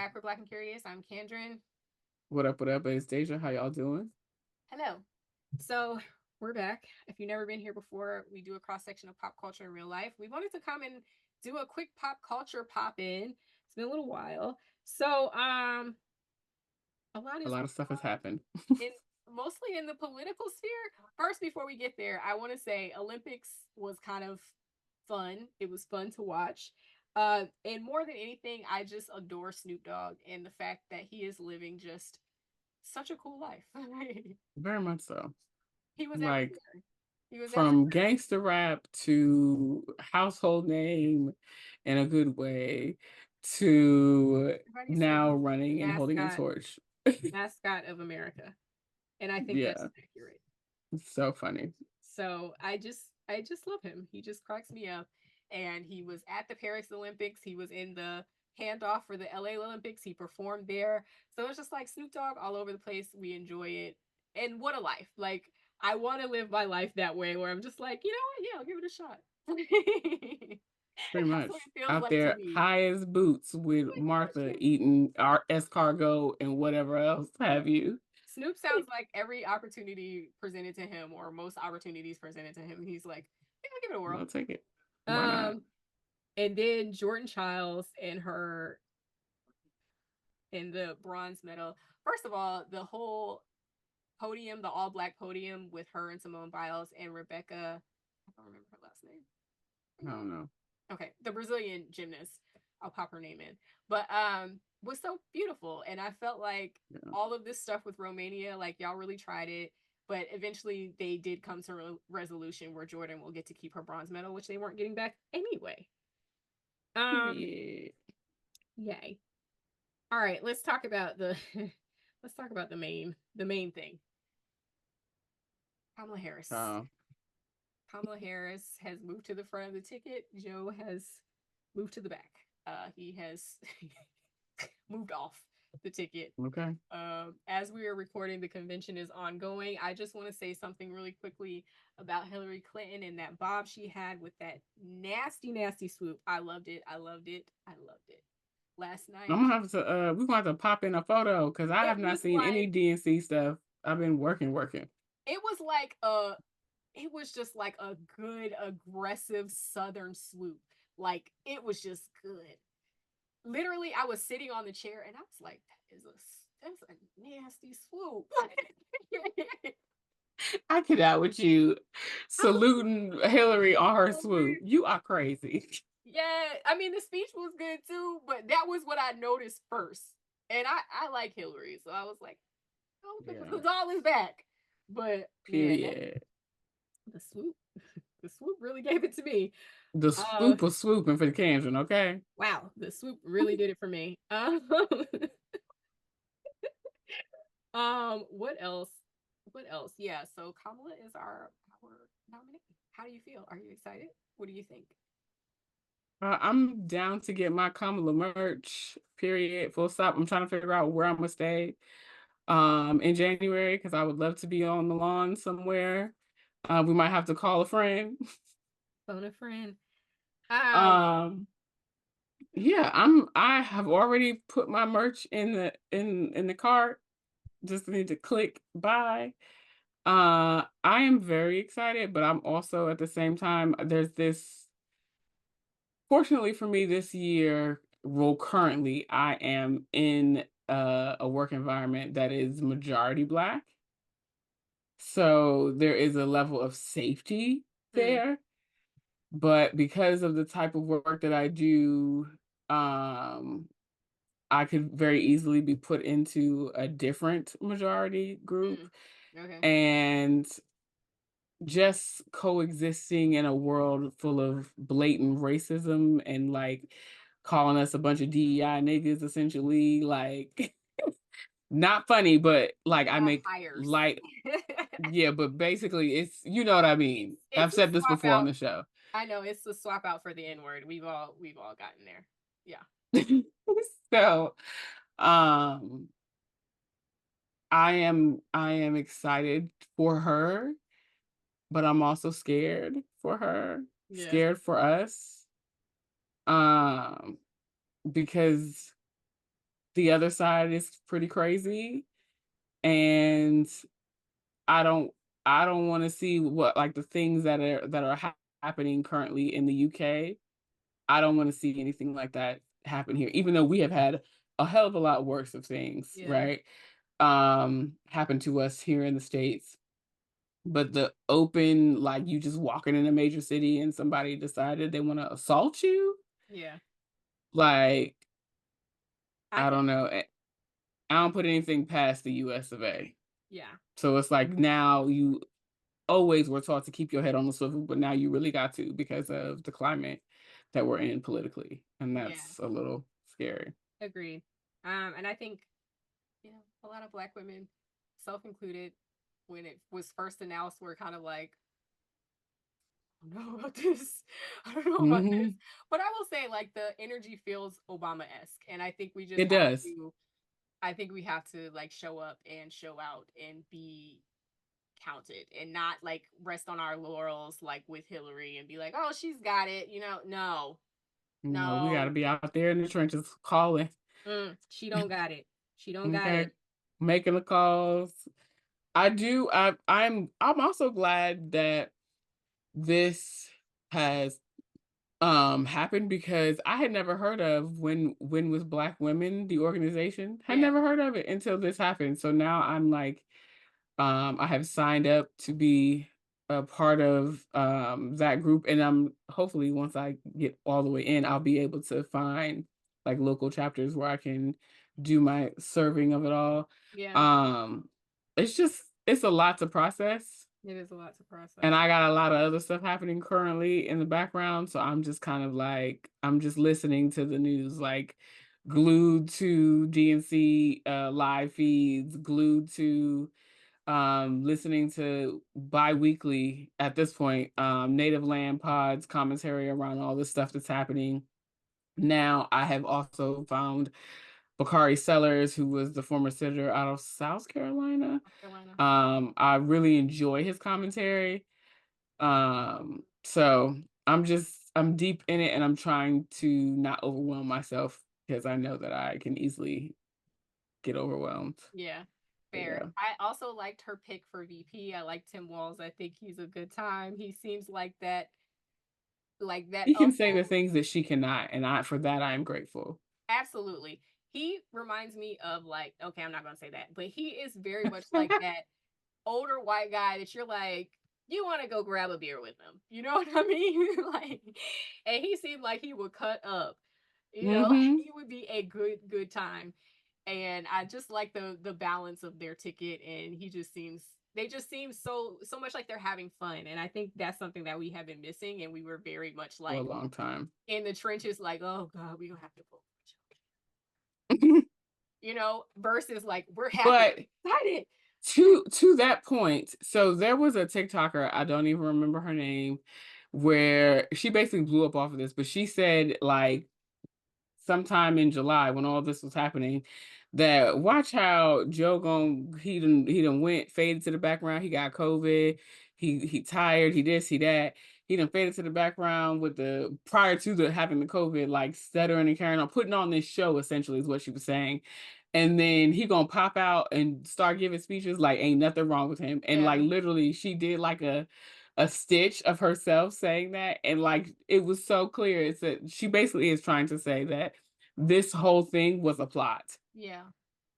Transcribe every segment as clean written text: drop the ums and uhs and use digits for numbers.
back for Black and Curious. I'm Kendrin. What up? What up? It's Deja. How y'all doing? Hello. So we're back. If you've never been here before, we do a cross section of pop culture in real life. We wanted to come and do a quick pop culture pop in. It's been a little while. So a lot A is lot of going stuff has happened. on in mostly in the political sphere. First, before we get there, I want to say Olympics was kind of fun. It was fun to watch. And more than anything, I just adore Snoop Dogg and the fact that he is living just such a cool life. Very much so. He was Like everywhere. He was everywhere. from gangster rap to household name in a good way to Everybody says now he's running the and holding a mascot, torch. mascot of America, and I think that's Yeah, accurate. it's so funny. So I just love him. He just cracks me up. And he was at the Paris Olympics. He was in the handoff for the LA Olympics. He performed there. So it's just like Snoop Dogg all over the place. We enjoy it. And what a life. Like I want to live my life that way where I'm just like, you know what? Yeah, I'll give it a shot. Pretty That's what much it feels out like to there, me. high as boots with Like, Martha yeah, eating our escargot and whatever else have you. Snoop sounds like every opportunity presented to him, or most opportunities presented to him, he's like, yeah, I'll give it a whirl. I'll take it. Why not? Um, and then Jordan Chiles and her in the bronze medal. First of all, the whole podium, the all black podium with her and Simone Biles and Rebecca, I don't remember her last name. I don't know. Okay, the Brazilian gymnast. I'll pop her name in. But was so beautiful. And I felt like Yeah. all of this stuff with Romania, like y'all really tried it. But eventually they did come to a resolution where Jordan will get to keep her bronze medal, which they weren't getting back anyway. Um, Period. yay. All right, let's talk about the let's talk about the main thing. Kamala Harris. Uh, Kamala Harris has moved to the front of the ticket. Joe has moved to the back. He has moved off the ticket. okay. As we are recording, the convention is ongoing. I just want to say something really quickly about Hillary Clinton and that bob she had with that nasty, nasty swoop. I loved it. I loved it. I loved it. Last night, I'm gonna have to we're gonna have to pop in a photo because I it have not was seen any like DNC stuff. I've been working. it was like a it was just like a good aggressive southern swoop. Like it was just good. Literally, I was sitting on the chair and I was like, that's a nasty swoop. I get out with you I was saluting Hillary on her swoop. like, You are crazy. yeah. I mean, the speech was good too, but that was what I noticed first. And I like Hillary, so I was like, oh, Yeah. the doll is back. But man, Period. the swoop, the swoop really gave it to me. The Uh, swoop was swooping for the Cajun, okay? wow, the swoop really did it for me. What else? What else? Yeah, so Kamala is our nominee. How do you feel? Are you excited? What do you think? I'm down to get my Kamala merch. Period. Full stop. I'm trying to figure out where I'm gonna stay in January because I would love to be on the lawn somewhere. We might have to call a friend. Phone a friend. Um, Um, yeah, I have already put my merch in the cart. Just need to click buy. I am very excited, but I'm also at the same time, there's this, fortunately for me this year, well, currently I am in a work environment that is majority Black. So there is a level of safety mm, there. But because of the type of work that I do, um, I could very easily be put into a different majority group. mm, okay. And just coexisting in a world full of blatant racism and like calling us a bunch of DEI niggas, essentially, like not funny, but like I Not make hires. light. Yeah, but basically it's, you know what I mean. It's I've a said this swap before on out. the show. I know it's a swap out for the N word. We've all gotten there. Yeah. So um I am excited for her, but I'm also scared for her, Yeah. scared for us. Um because the other side is pretty crazy, and I don't I don't want to see what like the things that are happening currently in the UK. I don't want to see anything like that happen here, even though we have had a hell of a lot worse of things, Yeah. right? Happen to us here in the States. But the open, like you just walking in a major city and somebody decided they want to assault you, Yeah. like, I I think don't know. I don't put anything past the US of A. yeah. So it's like now you always were taught to keep your head on the swivel, but now you really got to because of the climate that we're in politically. And Yeah. that's a little scary. Agreed. And I think, you know, a lot of Black women, self included, when it was first announced, were kind of like, I don't know about this. I don't know about this. Hmm. But I will say, like, the energy feels Obama esque. And I think we just It have does. to, I think we have to, like, show up and show out and be counted and not, like, rest on our laurels, like, with Hillary and be like, oh, she's got it. You know, no, No, we got to no. be out there in the trenches calling. She don't got it. She don't got Okay. it. Making the calls. I do. I'm also glad that this has happened because I had never heard of when was Black Women, the organization. Had Yeah. never heard of it until this happened. So now I'm like, I have signed up to be a part of that group, and I'm hopefully once I get all the way in, I'll be able to find like local chapters where I can do my serving of it all. Yeah. Um, it's a lot to process, It is a lot to process. and I got a lot of other stuff happening currently in the background, so I'm just kind of like I'm just listening to the news, like glued to DNC live feeds, glued to listening to bi-weekly at this point, native land pods commentary around all this stuff that's happening. Now I have also found Bakari Sellers, who was the former senator out of South Carolina. North Carolina. I really enjoy his commentary. So I'm deep in it, and I'm trying to not overwhelm myself because I know that I can easily get overwhelmed. Yeah. But Fair. yeah. I also liked her pick for VP. I like Tim Walz. I think he's a good time. He seems like that He can say the humble. things that she cannot, and I for that I am grateful. Absolutely. He reminds me of, like, okay, I'm not gonna say that, but he is very much like that older white guy that you're like, you want to go grab a beer with him. You know what I mean? Like, and he seemed like he would cut up. You know, Hmm. he would be a good time. And I just like the balance of their ticket, and they just seem so much like they're having fun. And I think that's something that we have been missing, and we were very much For a like long time. in the trenches, like, oh God, we gonna have to vote for children. You know, versus like we're happy, But excited. to that point, so there was a TikToker, I don't even remember her name, where she basically blew up off of this, but she said like sometime in July when all this was happening, that watch how Joe gon he done went faded to the background. He got COVID. He tired. He this. He that. He done faded to the background with the prior to the having the COVID, like stuttering and carrying on, putting on this show. Essentially, is what she was saying. And then he gonna pop out and start giving speeches like ain't nothing wrong with him. And like Yeah, literally, she did like a stitch of herself saying that, and like it was so clear. It's that she basically is trying to say that this whole thing was a plot. yeah.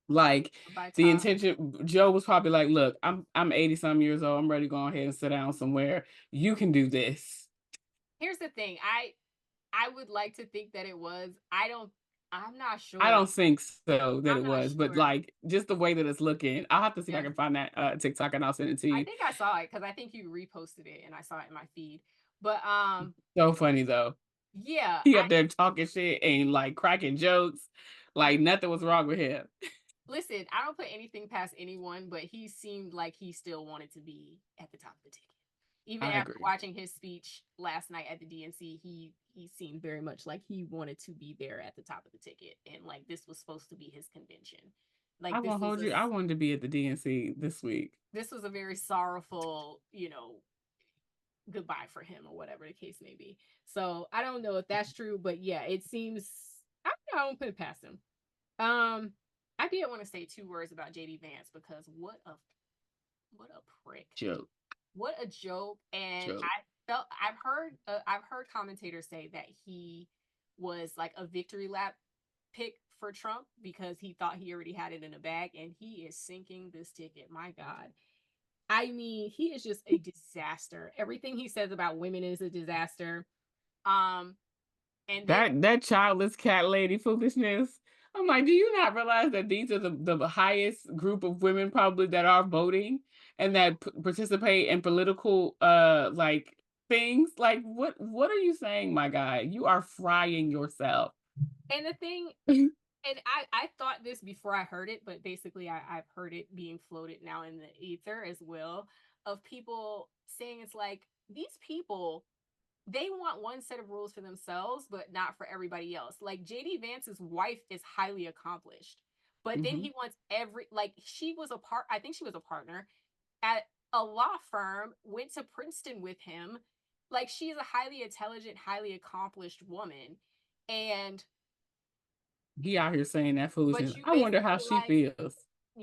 Like By the Todd. intention, Joe was probably like, "Look, I'm 80 some years old. I'm ready to go ahead and sit down somewhere. You can do this." Here's the thing. I would like to think that it was. I'm not I sure. don't think so that I'm it not was, but sure. like just the way that it's looking, I'll have to see if I Yeah. can find that TikTok and I'll send it to I you. think I saw it because I think you reposted it and I saw it in my feed. But So funny though. yeah, He I up there talking shit and like cracking jokes, like nothing was wrong with him. listen, I don't put anything past anyone, but he seemed like he still wanted to be at the top of the ticket. Even I after agree. watching his speech last night at the DNC, he seemed very much like he wanted to be there at the top of the ticket, and like this was supposed to be his convention. I Like won't hold you. I wanted to be at the DNC this week. this was a very sorrowful, you know, goodbye for him or whatever the case may be. So I don't know if that's true, but yeah, it seems I don't put it past him. I did want to say 2 words about JD Vance because what a prick. Joke. What a joke. And Joke. I've heard commentators say that he was like a victory lap pick for Trump because he thought he already had it in a bag, and he is sinking this ticket. My God. I mean, he is just a disaster. Everything he says about women is a disaster. Um, and then That childless cat lady foolishness. I'm like, do you not realize that these are the highest group of women probably that are voting and that participate in political like things? Like, what are you saying, my guy? You are frying yourself. and the thing, and I thought this before I heard it, but basically I've heard it being floated now in the ether as well, of people saying it's like these people, they want one set of rules for themselves, but not for everybody else. Like JD Vance's wife is highly accomplished, but then Mhm. he wants she was I think she was a partner at a law firm, went to Princeton with him. Like she's a highly intelligent, highly accomplished woman. And He out here saying that foolishness. but you I wonder how basically she like feels.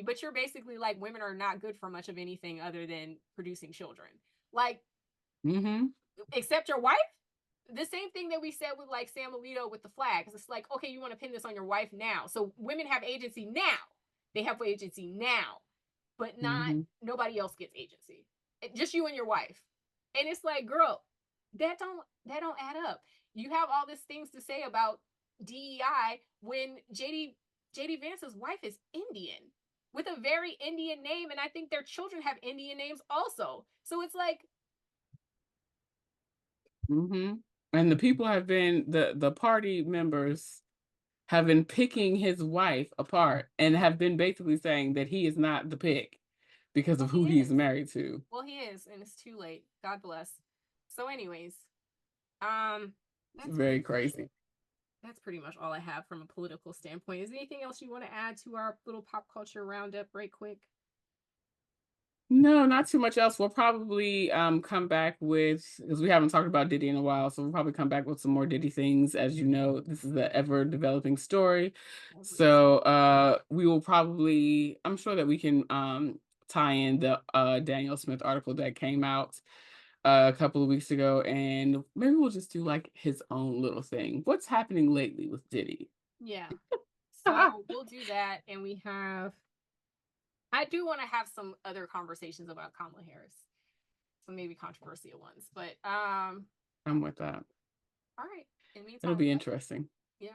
but you're basically like women are not good for much of anything other than producing children. Like, Mhm. except your wife. The same thing that we said with like Sam Alito with the flags. It's like, okay, you want to pin this on your wife now. So women have agency now. They have agency now, but not Mhm. nobody else gets agency. Just you and your wife. And it's like, girl, that don't add up. You have all these things to say about DEI when JD Vance's wife is Indian with a very Indian name, and I think their children have Indian names also. So it's like, Mhm. And the people have been the party members have been picking his wife apart and have been basically saying that he is not the pick because well, of he who he's is. married to. Well, he is, and it's too late. God bless. So, anyways, um, It's that's very pretty much crazy. that's pretty much all I have from a political standpoint. Is there anything else you want to add to our little pop culture roundup, right quick? No, not too much else. We'll probably come back with, because we haven't talked about Diddy in a while, so we'll probably come back with some more Diddy things. As you know, this is an ever developing story. Every So single we will probably, I'm sure that we can tie in the Daniel Smith article that came out a couple of weeks ago, and maybe we'll just do like his own little thing. What's happening lately with Diddy? yeah. So we'll do that, and I do want to have some other conversations about Kamala Harris, some maybe controversial ones, but I'm with that. all right. In the It'll meantime, be interesting. yeah.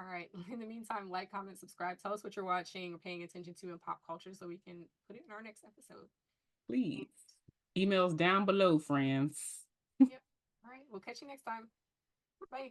All right. In the meantime, like, comment, subscribe. Tell us what you're watching or paying attention to in pop culture so we can put it in our next episode. Please. Emails down below, friends. Yep. All right. We'll catch you next time. Bye.